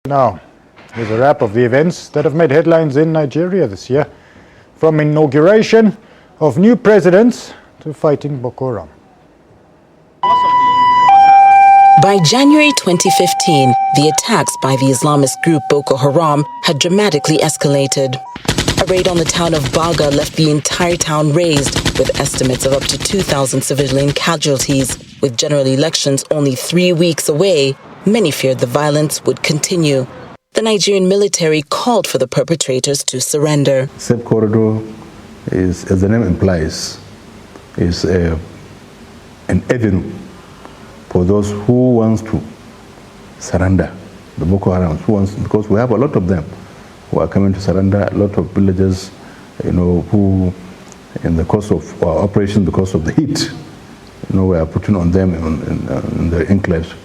Now, here's a wrap of the events that have made headlines in Nigeria this year, from inauguration of new presidents to fighting Boko Haram. By January 2015, the attacks by the Islamist group Boko Haram had dramatically escalated. A raid on the town of Baga left the entire town razed, with estimates of up to 2,000 civilian casualties. With general elections only 3 weeks away, many feared the violence would continue. The Nigerian military called for the perpetrators to surrender. Safe corridor is, as the name implies, is an avenue for those who want to surrender, the Boko Haram, because we have a lot of them who are coming to surrender, a lot of villagers, who in the course of our operation, because of the heat, we are putting on them in the enclaves.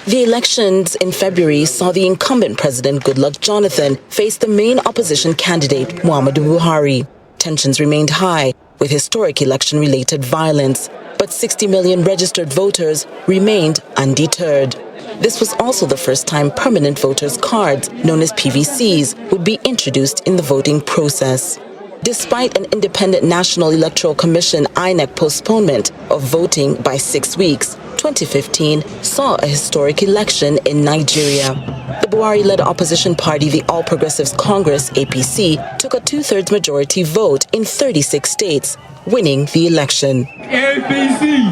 The elections in February saw the incumbent president, Goodluck Jonathan, face the main opposition candidate, Muhammadu Buhari. Tensions remained high, with historic election-related violence, but 60 million registered voters remained undeterred. This was also the first time permanent voters' cards, known as PVCs, would be introduced in the voting process. Despite an independent National Electoral Commission (INEC) postponement of voting by 6 weeks, 2015 saw a historic election in Nigeria. The Buhari-led opposition party, the All Progressives Congress (APC), took a two-thirds majority vote in 36 states, winning the election. APC!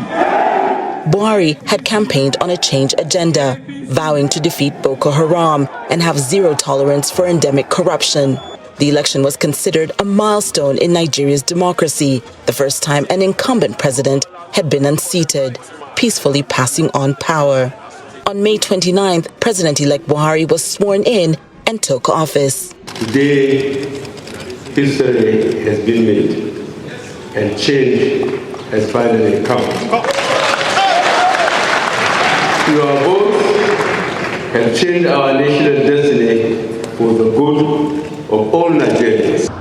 Buhari had campaigned on a change agenda, vowing to defeat Boko Haram and have zero tolerance for endemic corruption. The election was considered a milestone in Nigeria's democracy, the first time an incumbent president had been unseated, peacefully passing on power. On May 29th, President-elect Buhari was sworn in and took office. Today, history has been made and change has finally come. Your votes have changed our national destiny for the good of all Nigerians.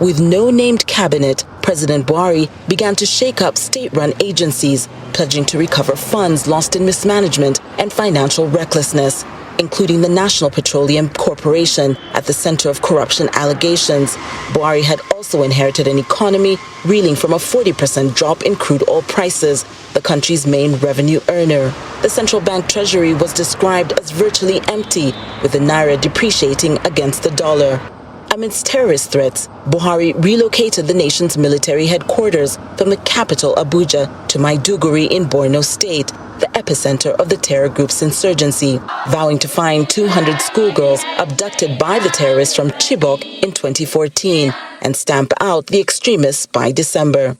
With no named cabinet, President Buhari began to shake up state-run agencies, pledging to recover funds lost in mismanagement and financial recklessness, including the National Petroleum Corporation at the center of corruption allegations. Buhari had also inherited an economy reeling from a 40% drop in crude oil prices, the country's main revenue earner. The central bank treasury was described as virtually empty, with the naira depreciating against the dollar. Amidst terrorist threats, Buhari relocated the nation's military headquarters from the capital Abuja to Maiduguri in Borno State, the epicenter of the terror group's insurgency, vowing to find 200 schoolgirls abducted by the terrorists from Chibok in 2014 and stamp out the extremists by December.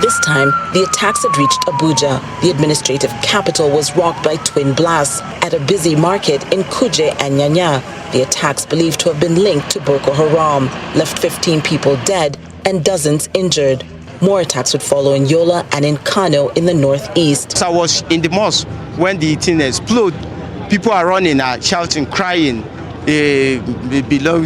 This time, the attacks had reached Abuja. The administrative capital was rocked by twin blasts at a busy market in Kuje and Nyanya. The attacks, believed to have been linked to Boko Haram, left 15 people dead and dozens injured. More attacks would follow in Yola and in Kano in the northeast. I was in the mosque when the thing exploded. People are running, shouting, crying,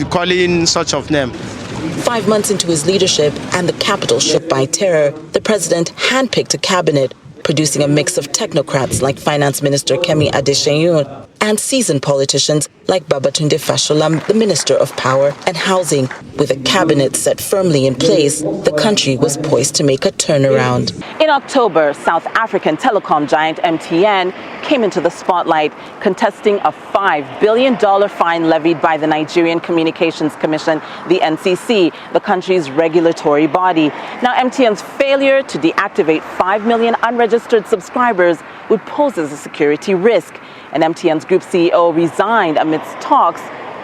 calling such of them. 5 months into his leadership and the capital shook by terror, the president handpicked a cabinet, producing a mix of technocrats like Finance Minister Kemi Adeseun and seasoned politicians like Babatunde Fashola, the Minister of Power and Housing. With a cabinet set firmly in place, the country was poised to make a turnaround. In October, South African telecom giant MTN came into the spotlight, contesting a $5 billion fine levied by the Nigerian Communications Commission, the NCC, the country's regulatory body. Now, MTN's failure to deactivate 5 million unregistered subscribers would pose as a security risk. And MTN's group CEO resigned amidst talks,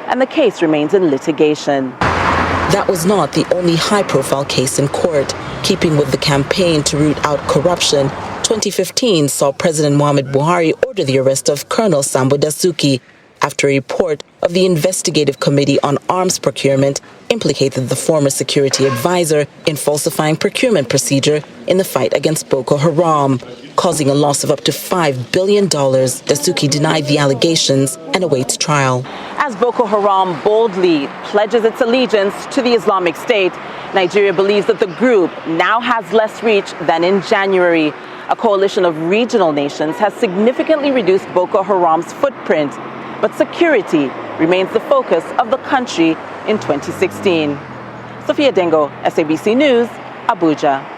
and the case remains in litigation. That was not the only high-profile case in court. Keeping with the campaign to root out corruption, 2015 saw President Muhammadu Buhari order the arrest of Colonel Sambo Dasuki after a report of the Investigative Committee on Arms Procurement implicated the former security advisor in falsifying procurement procedure in the fight against Boko Haram, causing a loss of up to $5 billion. Dasuki denied the allegations and awaits trial. As Boko Haram boldly pledges its allegiance to the Islamic State, Nigeria believes that the group now has less reach than in January. A coalition of regional nations has significantly reduced Boko Haram's footprint. but security remains the focus of the country in 2016. Sophia Dengo, SABC News, Abuja.